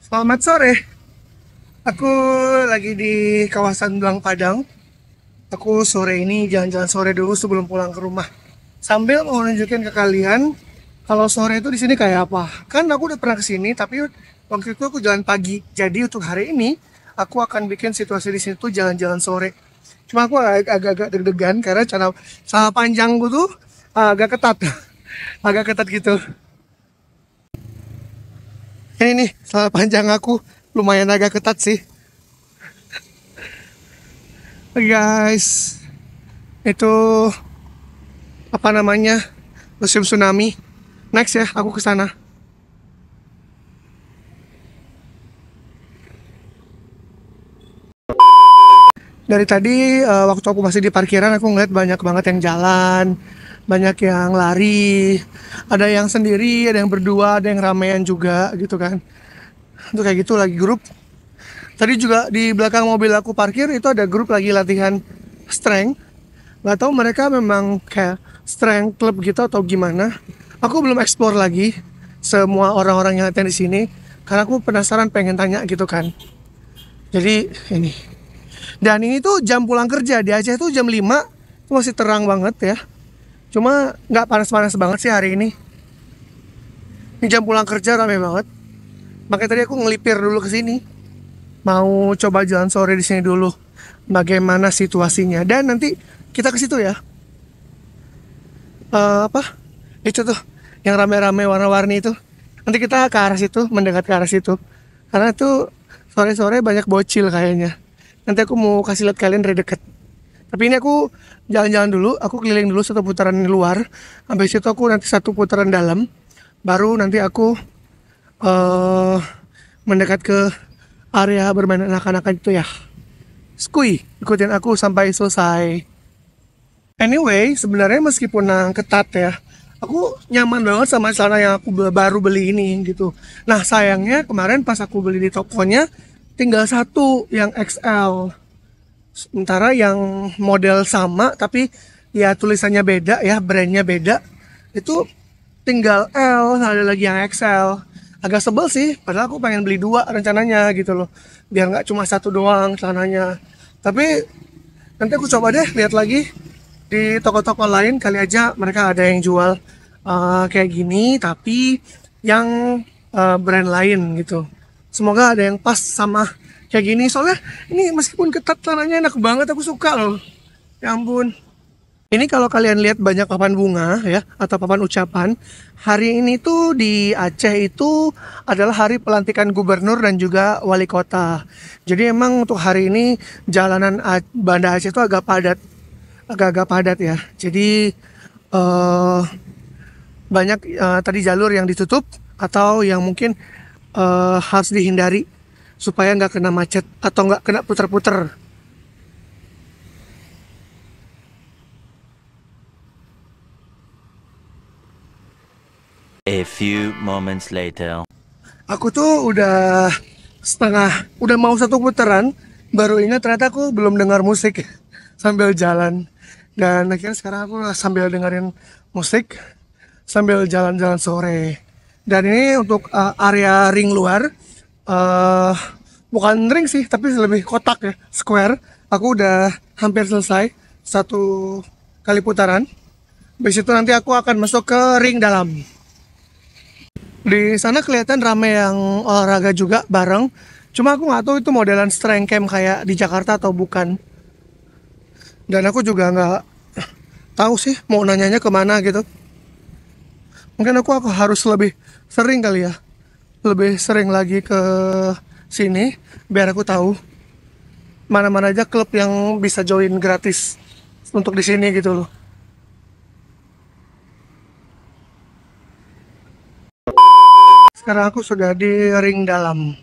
Selamat sore. Aku lagi di kawasan Belang Padang. Aku sore ini jalan-jalan sore dulu sebelum pulang ke rumah. Sambil mau nunjukin ke kalian kalau sore itu di sini kayak apa. Kan aku udah pernah ke sini, tapi waktu itu aku jalan pagi. Jadi untuk hari ini aku akan bikin situasi di sini tuh jalan-jalan sore. Cuma aku agak-agak deg-degan karena cara panjangku tuh agak ketat. Agak ketat gitu. Ini nih, salah panjang aku lumayan agak ketat sih. Guys, itu apa namanya? Museum tsunami. Next ya, aku ke sana. Dari tadi waktu aku masih di parkiran aku ngeliat banyak banget yang jalan, banyak yang lari, ada yang sendiri, ada yang berdua, ada yang ramean juga gitu kan. Itu kayak gitu lagi grup. Tadi juga di belakang mobil aku parkir itu ada grup lagi latihan strength. Gak tahu mereka memang kayak strength club gitu atau gimana. Aku belum explore lagi semua orang-orang yang latihan di sini karena aku penasaran pengen tanya gitu kan. Jadi ini. Dan ini tuh jam pulang kerja di Aceh tuh jam 5 itu masih terang banget ya. Cuma nggak panas-panas banget sih hari ini. Ini jam pulang kerja rame banget. Makanya tadi aku ngelipir dulu ke sini. Mau coba jalan sore di sini dulu. Bagaimana situasinya dan nanti kita ke situ ya. Apa? Itu tuh yang rame-rame warna-warni itu. Nanti kita ke arah situ, mendekat ke arah situ. Karena tuh sore-sore banyak bocil kayaknya. Nanti aku mau kasih lihat kalian dari dekat. Tapi ini aku jalan-jalan dulu, aku keliling dulu satu putaran di luar. Habis itu aku nanti satu putaran dalam. Baru nanti aku eh mendekat ke area bermain anak-anak itu ya. Skui, ikutin aku sampai selesai. Anyway, sebenarnya meskipun yang ketat ya, aku nyaman banget sama celana yang aku baru beli ini gitu. Nah sayangnya kemarin pas aku beli di tokonya tinggal satu yang XL. Sementara yang model sama tapi ya tulisannya beda ya, brandnya beda. Itu tinggal L, ada lagi yang XL. Agak sebel sih, padahal aku pengen beli dua rencananya gitu loh. Biar nggak cuma satu doang celananya. Tapi nanti aku coba deh lihat lagi di toko-toko lain kali aja mereka ada yang jual kayak gini tapi yang brand lain gitu. Semoga ada yang pas sama kayak gini soalnya ini meskipun ketat celananya enak banget aku suka loh. Ya ampun. Ini kalau kalian lihat banyak papan bunga ya atau papan ucapan, hari ini tuh di Aceh itu adalah hari pelantikan gubernur dan juga wali kota. Jadi emang untuk hari ini jalanan Banda Aceh itu agak-agak padat ya. Jadi eh banyak tadi jalur yang ditutup atau yang mungkin harus dihindari supaya nggak kena macet atau nggak kena puter-puter. A few moments later. Aku tuh udah mau satu putaran, baru ingat ternyata aku belum dengar musik sambil jalan. Dan akhirnya sekarang aku sambil dengerin musik sambil jalan-jalan sore. Dan ini untuk area ring luar, eh bukan ring sih, tapi lebih kotak ya, square. Aku udah hampir selesai satu kali putaran. Habis itu nanti aku akan masuk ke ring dalam. Di sana kelihatan rame yang olahraga juga bareng. Cuma aku nggak tahu itu modelan strength camp kayak di Jakarta atau bukan. Dan aku juga nggak tahu sih mau nanyanya kemana gitu. Mungkin aku harus lebih sering kali ya. Lebih sering lagi ke sini biar aku tahu mana-mana aja klub yang bisa join gratis untuk di sini gitu loh. Sekarang aku sudah di ring dalam.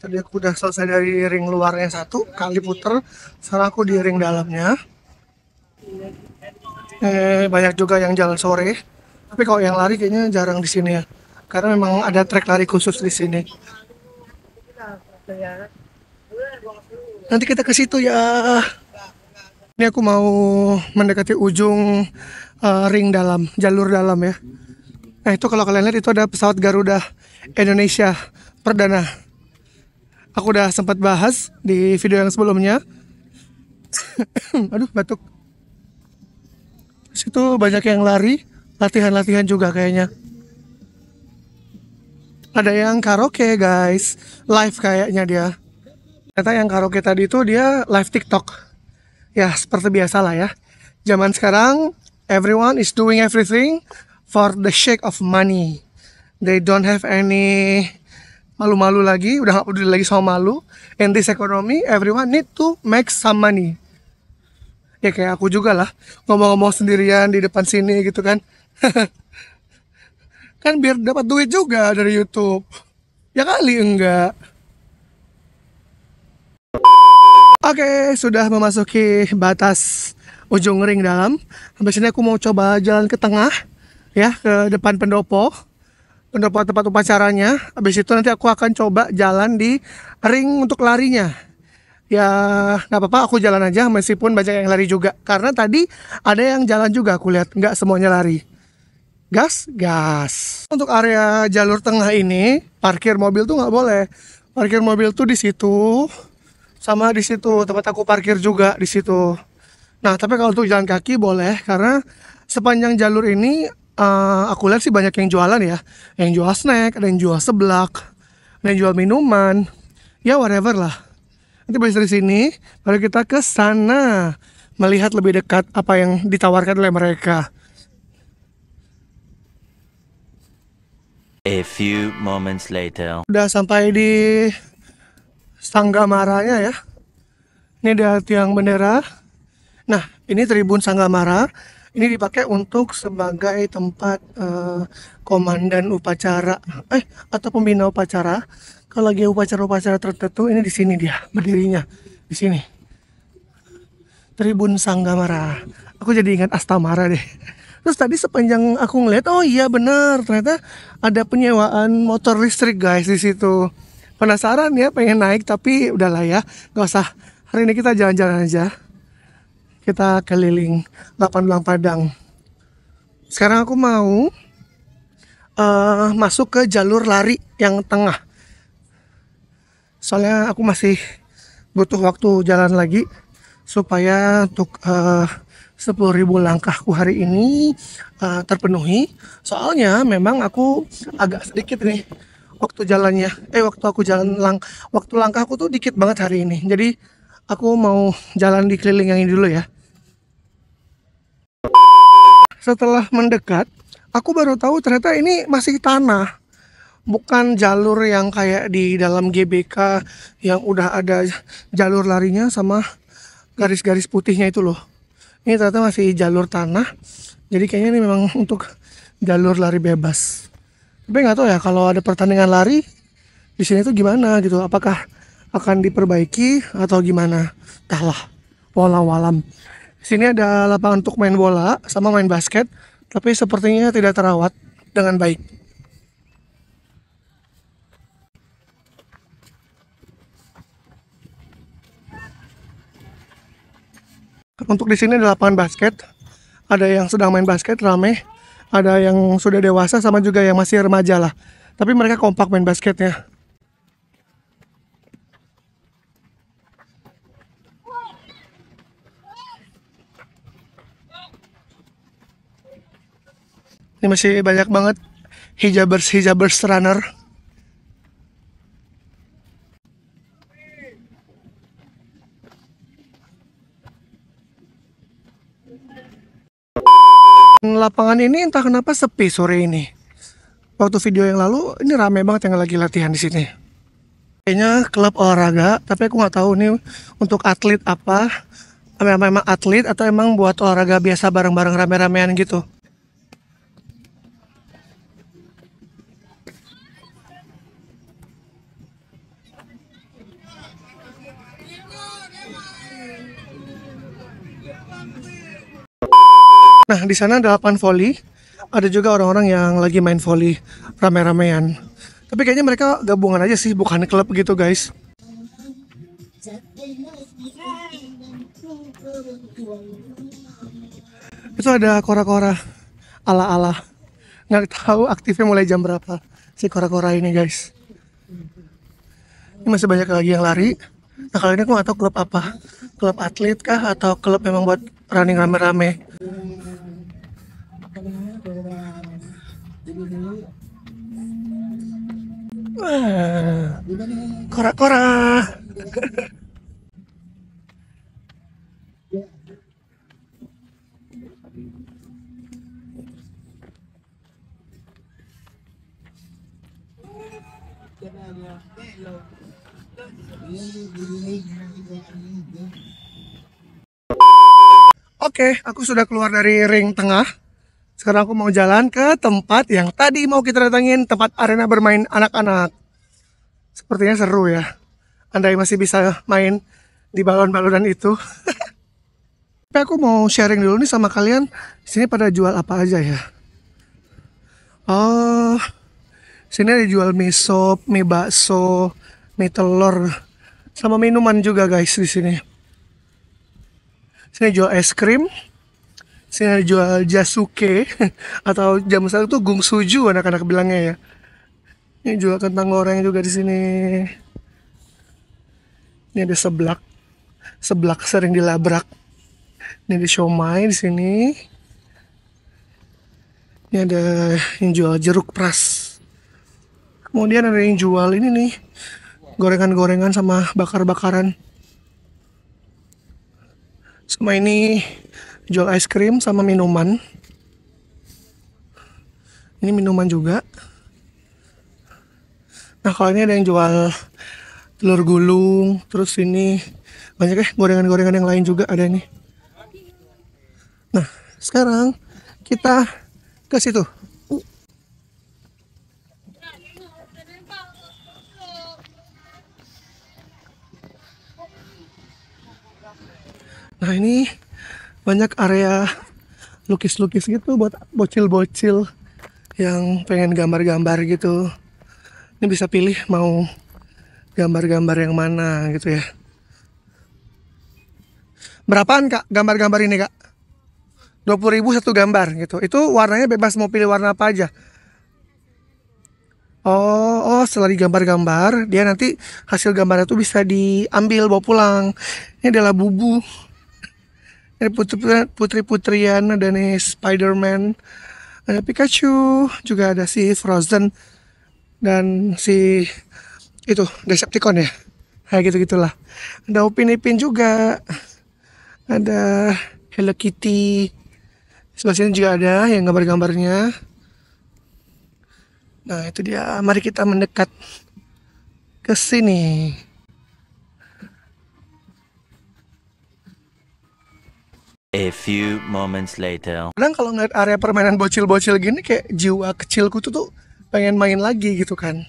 Tadi aku udah selesai dari ring luarnya satu kali puter. Sekarang aku di ring dalamnya. Banyak juga yang jalan sore. Tapi kalau yang lari kayaknya jarang di sini ya. Karena memang ada trek lari khusus di sini. Nanti kita ke situ ya. Ini aku mau mendekati ujung ring dalam, jalur dalam ya. Nah itu kalau kalian lihat itu ada pesawat Garuda Indonesia perdana. Aku udah sempat bahas di video yang sebelumnya. Aduh, batuk. Situ banyak yang lari, latihan-latihan juga kayaknya. Ada yang karaoke guys, live kayaknya dia. Ternyata yang karaoke tadi itu dia live TikTok. Ya seperti biasa lah ya. Zaman sekarang, everyone is doing everything for the sake of money. They don't have any malu-malu lagi, udah gak peduli lagi sama malu. In this economy, everyone need to make some money. Ya kayak aku juga lah, ngomong-ngomong sendirian di depan sini gitu kan. Kan biar dapat duit juga dari YouTube. Ya kali enggak. Oke, sudah memasuki batas ujung ring dalam. Habis ini aku mau coba jalan ke tengah, ya, ke depan pendopo tempat upacaranya. Habis itu nanti aku akan coba jalan di ring untuk larinya. Ya nggak apa-apa, aku jalan aja meskipun banyak yang lari juga. Karena tadi ada yang jalan juga, aku lihat nggak semuanya lari. Gas, gas. Untuk area jalur tengah ini, parkir mobil tuh nggak boleh. Parkir mobil tuh di situ, sama di situ tempat aku parkir juga di situ. Nah, tapi kalau untuk jalan kaki boleh, karena sepanjang jalur ini aku lihat sih banyak yang jualan ya, yang jual snack, ada yang jual seblak, ada yang jual minuman, ya whatever lah. Nanti habis dari sini, baru kita ke sana melihat lebih dekat apa yang ditawarkan oleh mereka. A few moments later. Udah sampai di Sanggamaranya ya. Ini ada tiang bendera. Nah, ini Tribun Sanggamara. Ini dipakai untuk sebagai tempat komandan upacara, atau pembina upacara. Kalau lagi upacara-upacara tertentu, ini di sini dia berdirinya, di sini. Tribun Sanggamara. Aku jadi ingat Astamara deh. Terus tadi sepanjang aku ngeliat, oh iya benar, ternyata ada penyewaan motor listrik guys di situ. Penasaran ya, pengen naik, tapi udahlah ya, nggak usah. Hari ini kita jalan-jalan aja. Kita keliling 8 Belang Padang. Sekarang aku mau masuk ke jalur lari yang tengah. Soalnya aku masih butuh waktu jalan lagi supaya untuk 10.000 langkahku hari ini terpenuhi. Soalnya memang aku agak sedikit nih waktu jalannya. Waktu langkahku tuh dikit banget hari ini. Jadi aku mau jalan di keliling yang ini dulu ya. Setelah mendekat, aku baru tahu ternyata ini masih tanah. Bukan jalur yang kayak di dalam GBK yang udah ada jalur larinya sama garis-garis putihnya itu loh. Ini ternyata masih jalur tanah. Jadi kayaknya ini memang untuk jalur lari bebas. Tapi nggak tahu ya kalau ada pertandingan lari di sini tuh gimana gitu. Apakah akan diperbaiki atau gimana? Entahlah. Walau alam. Sini ada lapangan untuk main bola sama main basket, tapi sepertinya tidak terawat dengan baik. Untuk di sini ada lapangan basket, ada yang sedang main basket rame, ada yang sudah dewasa sama juga yang masih remaja lah. Tapi mereka kompak main basketnya. Ini masih banyak banget hijabers runner. Lapangan ini entah kenapa sepi sore ini. Waktu video yang lalu ini rame banget yang lagi latihan di sini. Kayaknya klub olahraga, tapi aku nggak tahu nih untuk atlet apa. Memang atlet atau emang buat olahraga biasa bareng-bareng rame-ramean gitu. Nah, di sana ada lapangan voli. Ada juga orang-orang yang lagi main voli rame-ramean. Tapi kayaknya mereka gabungan aja sih, bukan klub gitu, guys. Itu ada kora-kora ala-ala. Nggak tahu aktifnya mulai jam berapa si kora-kora ini, guys. Ini masih banyak lagi yang lari. Nah kali ini aku nggak tahu klub apa. Klub atlet kah atau klub memang buat running rame-rame. Wah, kora-kora. Oke, aku sudah keluar dari ring tengah. Sekarang aku mau jalan ke tempat yang tadi mau kita datangin, tempat arena bermain anak-anak. Sepertinya seru ya. Andai masih bisa main di balon-balonan itu. Tapi aku mau sharing dulu nih sama kalian. Di sini pada jual apa aja ya? Oh, sini ada jual mie sop, mie bakso, mie telur, sama minuman juga guys di sini. Sini jual es krim, sini ada jual jasuke atau zaman sekarang tuh gungsuju anak-anak bilangnya ya. Ini jual kentang goreng juga di sini. Ini ada seblak, seblak sering dilabrak. Ini ada siomay di sini. Ini ada yang jual jeruk pras. Kemudian ada yang jual ini nih, gorengan-gorengan sama bakar-bakaran. Sama ini jual es krim sama minuman. Ini minuman juga. Nah kalau ini ada yang jual telur gulung. Terus ini banyak gorengan-gorengan yang lain juga ada nih. Nah sekarang kita ke situ. Nah ini banyak area lukis-lukis gitu buat bocil-bocil yang pengen gambar-gambar gitu. Ini bisa pilih mau gambar-gambar yang mana gitu ya. Berapaan kak gambar-gambar ini kak? 20.000 satu gambar gitu. Itu warnanya bebas mau pilih warna apa aja. Oh, setelah digambar-gambar, dia nanti hasil gambarnya itu bisa diambil bawa pulang. Ini adalah bubu. Ini putri-putrian, ada nih Spider-Man, ada Pikachu, juga ada si Frozen, dan si itu Decepticon ya. Kayak gitu-gitulah. Ada Upin Ipin juga. Ada Hello Kitty. Sebelah sini juga ada yang gambar-gambarnya. Nah, itu dia. Mari kita mendekat ke sini. A few moments later. Kadang kalau ngeliat area permainan bocil-bocil gini kayak jiwa kecilku tuh pengen main lagi gitu kan.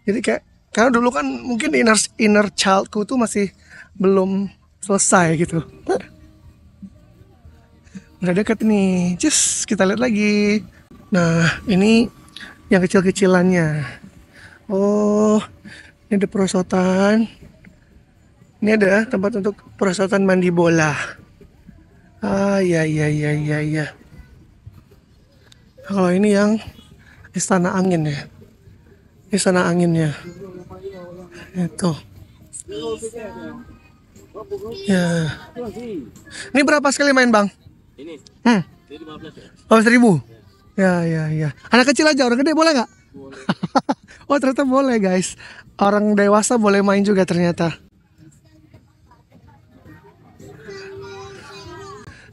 Jadi kayak karena dulu kan mungkin inner childku tuh masih belum selesai gitu. Udah deket nih, just kita lihat lagi. Nah ini yang kecil-kecilannya. Oh, ini ada perosotan. Ini ada tempat untuk perosotan mandi bola. Ah, iya. Nah, kalau ini yang istana angin ya. Istana anginnya. Itu. Ya. Ini berapa sekali main bang? Ini, Hmm. ini 15 ya? 15.000. Ya. Anak kecil aja, orang gede boleh nggak? Oh ternyata boleh guys. Orang dewasa boleh main juga ternyata.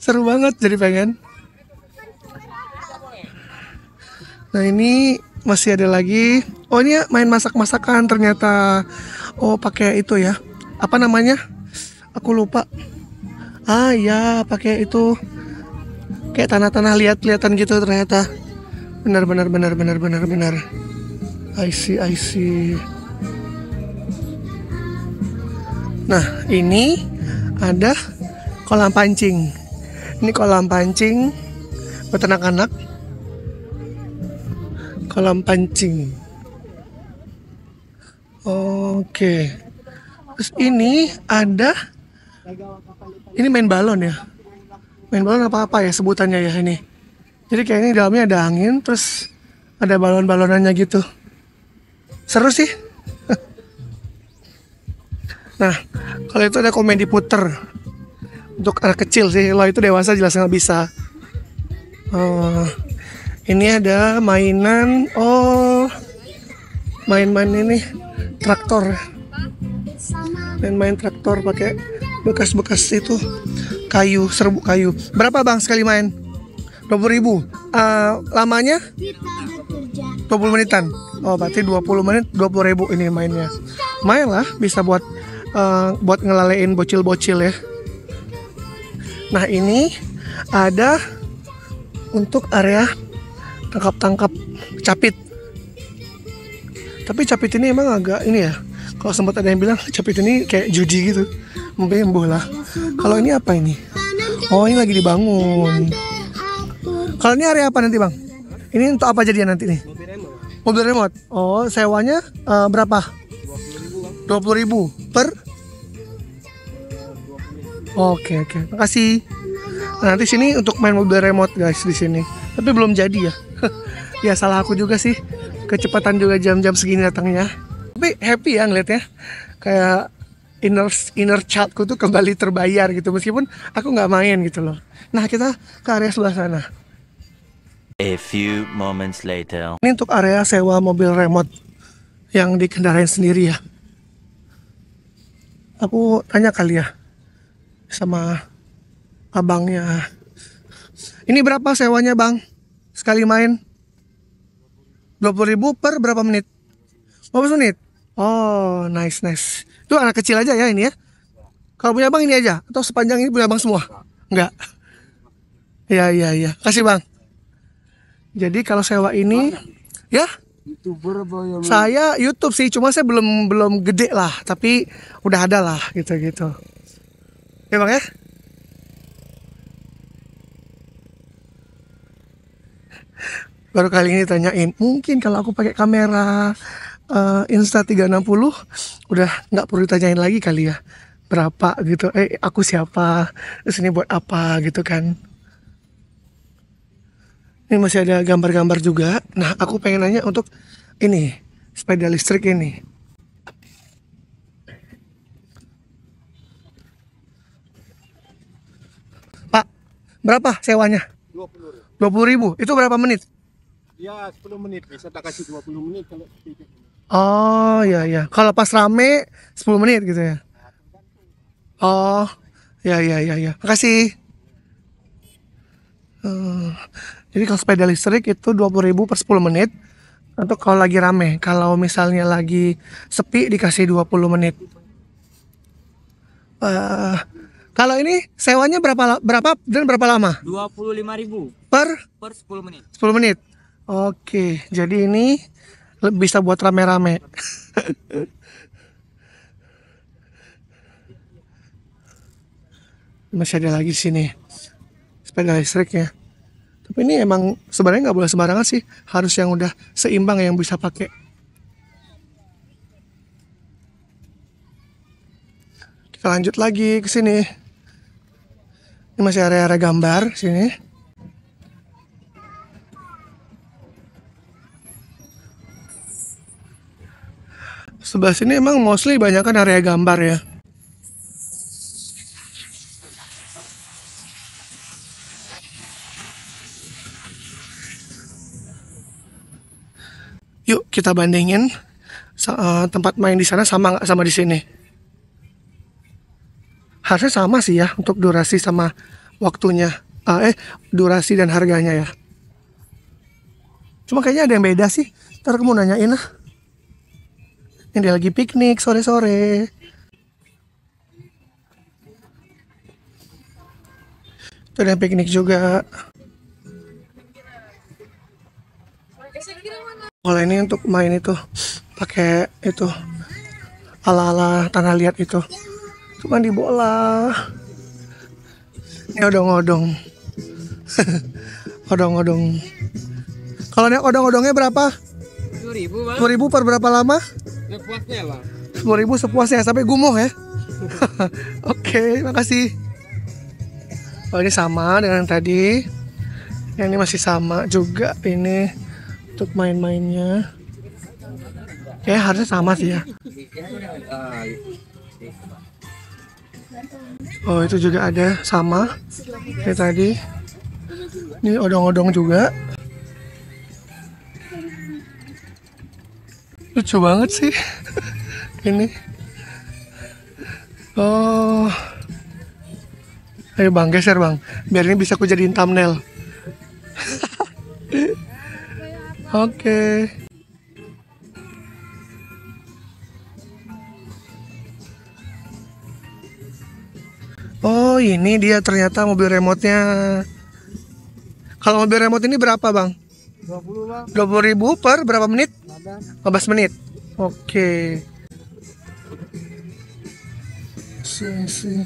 Seru banget jadi pengen. Nah ini masih ada lagi. Oh ini main masak-masakan ternyata. Oh pakai itu ya. Apa namanya? Aku lupa. Ah ya pakai itu. Kayak tanah-tanah lihat-lihatan gitu ternyata. Benar. I see. Nah ini ada kolam pancing. Ini kolam pancing buat anak-anak. Kolam pancing. Oke. Terus ini ada. Ini main balon ya. Main balon apa-apa ya sebutannya ya ini. Jadi kayaknya di dalamnya ada angin. Terus ada balon-balonannya gitu. Seru sih. Nah, kalau itu ada komedi puter untuk anak kecil sih. Kalau itu dewasa jelas nggak bisa. Ini ada mainan. Oh, main-main ini traktor. Main-main traktor pakai bekas-bekas itu kayu, serbuk kayu. Berapa bang sekali main? 20.000. Lamanya 20 menitan. Oh, berarti 20 menit 20.000 ini mainnya. Main lah, bisa buat ngelalein bocil-bocil ya. Nah, ini ada untuk area tangkap-tangkap capit. Tapi capit ini emang agak ini ya. Kalau sempat ada yang bilang capit ini kayak judi gitu, mungkin bola. Kalau ini apa ini? Oh, ini lagi dibangun. Kalau ini area apa nanti bang? Ini untuk apa jadinya nanti nih? Mobil remote. Oh, sewanya berapa? 20.000 per? Oke. Makasih. Nah, nanti sini untuk main mobil remote guys di sini. Tapi belum jadi ya. Ya salah aku juga sih. Kecepatan juga jam-jam segini datangnya. Tapi happy ya ngeliatnya. Kayak inner childku tuh kembali terbayar gitu. Meskipun aku nggak main gitu loh. Nah, kita ke area sebelah sana. A few moments later. Ini untuk area sewa mobil remote yang dikendarain sendiri ya. Aku tanya kali ya sama abangnya. Ini berapa sewanya bang? Sekali main? 20.000 per berapa menit? 15 menit? Oh, nice. Itu anak kecil aja ya ini ya? Kalau punya bang ini aja? Atau sepanjang ini punya bang semua? Enggak? Iya. Kasih bang. Jadi kalau sewa ini, ya? Saya YouTube sih, cuma saya belum gede lah, tapi udah ada lah gitu. Ya bang ya? Baru kali ini tanyain, mungkin kalau aku pakai kamera Insta360 udah nggak perlu ditanyain lagi kali ya berapa gitu. Aku siapa, terus ini buat apa gitu kan. Ini masih ada gambar-gambar juga. Nah, aku pengen nanya untuk ini sepeda listrik ini. Pak, berapa sewanya? 20.000. Itu berapa menit? Ya 10 menit, bisa tak kasih 20 menit kalau tidak. Oh ya. Kalau pas rame 10 menit gitu ya. Oh ya. Makasih. Jadi kalau sepeda listrik itu 20.000 per 10 menit. Untuk kalau lagi rame. Kalau misalnya lagi sepi dikasih 20 menit. Kalau ini sewanya berapa dan berapa lama? 25.000 Per 10 menit. 10 menit. Oke, jadi ini bisa buat rame-rame. Masih ada lagi di sini sepeda listriknya. Tapi ini emang sebenarnya nggak boleh sembarangan sih. Harus yang udah seimbang yang bisa pakai. Kita lanjut lagi ke sini. Ini masih area-area gambar sini. Sebelah sini emang mostly banyak kan area gambar ya. Yuk kita bandingin tempat main di sana sama nggak sama di sini. Harusnya sama sih ya untuk durasi sama waktunya. Durasi dan harganya ya. Cuma kayaknya ada yang beda sih. Ntar aku mau nanyain lah. Ini dia lagi piknik sore-sore. Itu ada yang piknik juga. Kalau ini untuk main itu pakai itu ala-ala tanah liat itu. Cuma di bola. Ini odong-odong. Odong-odong. Kalau ini odong-odongnya berapa? 10.000 bang. 10.000 per berapa lama? Sepuasnya lah. 10.000 sepuasnya sampai gumoh ya. Oke, makasih. Oh, ini sama dengan tadi. Yang ini masih sama juga ini untuk main-mainnya. Ya harusnya sama sih ya. Oh, itu juga ada sama kayak tadi. Ini odong-odong juga. Lucu banget sih. Ini. Oh. Ayo bang, geser bang. Biar ini bisa aku jadiin thumbnail. Oke. Oh, ini dia ternyata mobil remote-nya. Kalau mobil remote ini berapa bang? 20 bang. 20.000 per berapa menit? 15 menit. Oke. Sih.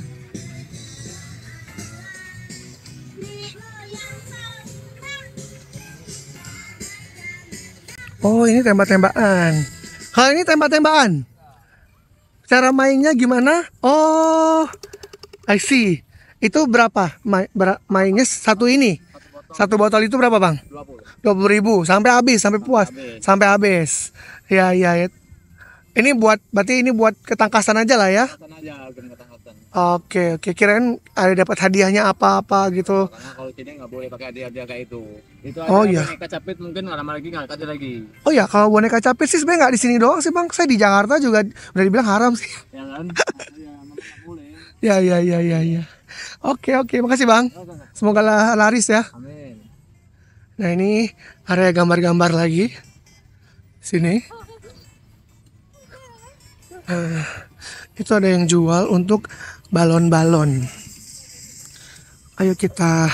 Oh, ini tembak-tembakan. Kalau ini tembak-tembakan. Cara mainnya gimana? Oh, I see. Itu berapa? Mainnya satu ini. Satu botol itu berapa bang? 20.000 sampai habis, sampai puas, sampai habis. Ya. Ini berarti ini buat ketangkasan aja lah ya. Oke. Kirain ada dapat hadiahnya apa-apa gitu. Karena kalau ini nggak boleh pakai hadiah-hadiah kayak itu. Itu Oh, ada iya. boneka capit mungkin lama lagi nggak ada lagi. Oh ya, kalau boneka capit sih sebenarnya nggak di sini doang sih bang. Saya di Jakarta juga udah dibilang haram sih. Ya kan? Ya, memang nggak boleh. Ya. Oke, makasih bang. Semoga laris ya. Amin. Nah, ini area gambar-gambar lagi. Sini. Itu ada yang jual untuk balon-balon. Ayo kita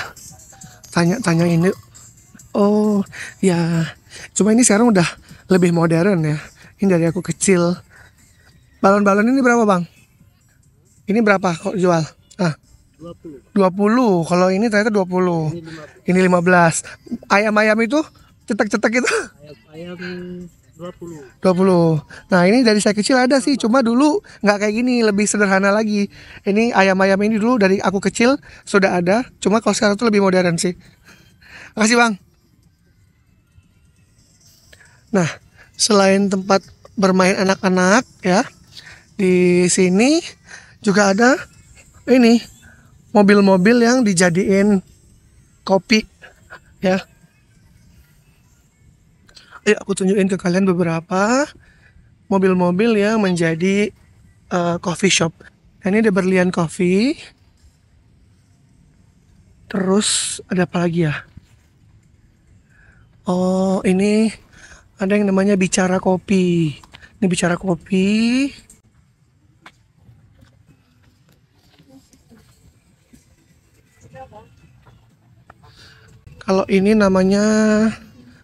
tanya ini. Oh, ya. Cuma ini sekarang udah lebih modern ya. Ini dari aku kecil. Balon-balon ini berapa, Bang? Ini berapa kok jual? 20. Kalau ini ternyata 20. Ini 15. Ayam-ayam itu cetek-cetek itu Ayam 20. 20. Nah, ini dari saya kecil ada sih, cuma dulu nggak kayak gini, lebih sederhana lagi. Ini ayam-ayam ini dulu dari aku kecil sudah ada, cuma kalau sekarang tuh lebih modern sih. Makasih, Bang. Nah, selain tempat bermain anak-anak ya, di sini juga ada ini mobil-mobil yang dijadiin kopi ya. Ayo aku tunjukin ke kalian beberapa mobil-mobil yang menjadi coffee shop. Nah, ini ada Berlian Coffee. Terus ada apa lagi ya? Oh, ini ada yang namanya Bicara Kopi. Ini Bicara Kopi. Kalau ini namanya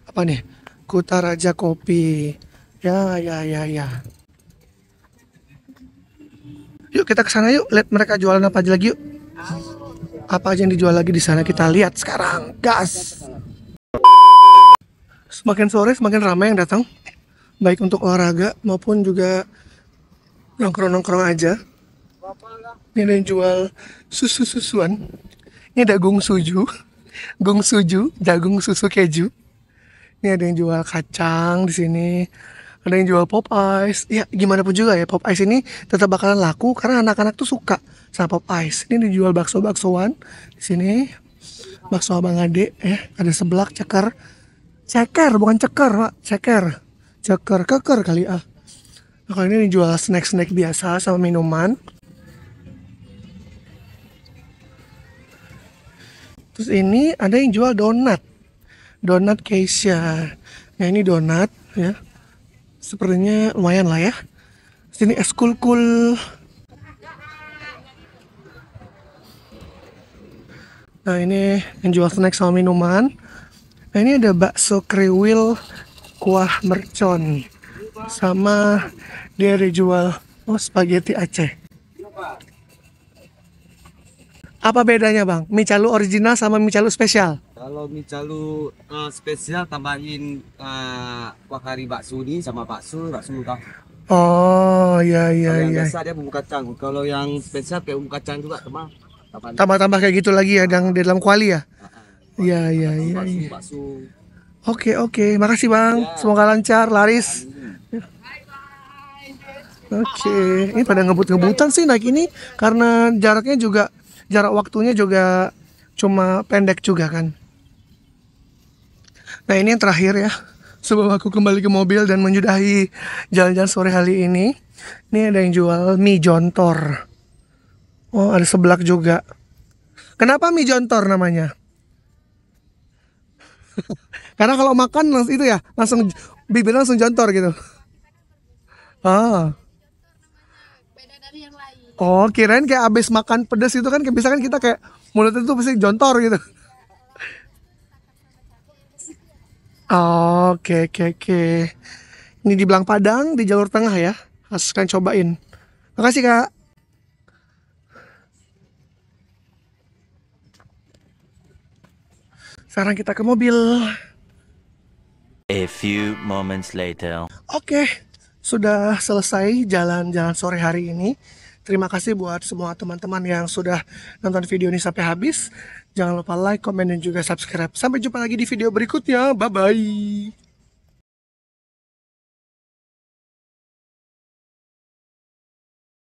apa nih? Kutaraja Kopi. Ya. Yuk kita ke sana yuk, lihat mereka jualan apa aja lagi yuk. Apa aja yang dijual lagi di sana kita lihat sekarang. Gas. Semakin sore semakin ramai yang datang. Baik untuk olahraga maupun juga nongkrong-nongkrong aja. Ini ada yang jual susu-susuan. Ini ada gung suju, jagung susu keju. Ini ada yang jual kacang di sini. Ada yang jual pop ice. Ya, gimana pun juga ya, pop ice ini tetap bakalan laku karena anak-anak tuh suka sama pop ice. Ini dijual bakso-baksoan di sini. Bakso Abang Ade ya, ada seblak, ceker. Ceker bukan ceker, Pak. Ceker keker kali ah. Nah, kalau ini dijual snack-snack biasa sama minuman. Terus ini ada yang jual donat Keisha. Nah, ini donat ya. Sepertinya lumayan lah ya. Sini es kul. Nah, ini yang jual snack sama minuman. Nah, ini ada bakso kriwil kuah mercon. Sama dia dijual spaghetti Aceh. Apa bedanya bang? Mie Calu original sama Mie Calu spesial? Kalau mie calu spesial tambahin kuah kari bakso ini sama bakso udah. Oh iya. Kalau yang biasa dia bumbu kacang. Kalau yang spesial kayak bumbu kacang juga Tambah-tambah kayak gitu lagi ya yang di dalam kuali ya? Iya. Bakso. Oke. Makasih bang. Ya. Semoga lancar, laris. Oke, ini pada ngebut-ngebutan sih naik ini karena jarak waktunya juga cuma pendek juga kan. Nah ini yang terakhir ya, sebelum aku kembali ke mobil dan menyudahi jalan-jalan sore hari ini. Ini ada yang jual mie jontor. Oh ada seblak juga. Kenapa mie jontor namanya? Karena kalau makan langsung itu ya, langsung bibir langsung jontor gitu. Ah. Beda dari yang lain. Oh, kirain kayak abis makan pedas itu kan kayak misalkan kita kayak mulut itu pasti jontor gitu. Oke, oke, oke. Ini di Belang Padang, di jalur tengah ya. Harus kalian cobain. Makasih, Kak. Sekarang kita ke mobil. A few moments later. Oke, sudah selesai jalan-jalan sore hari ini. Terima kasih buat semua teman-teman yang sudah nonton video ini sampai habis. Jangan lupa like, komen, dan juga subscribe. Sampai jumpa lagi di video berikutnya. Bye-bye.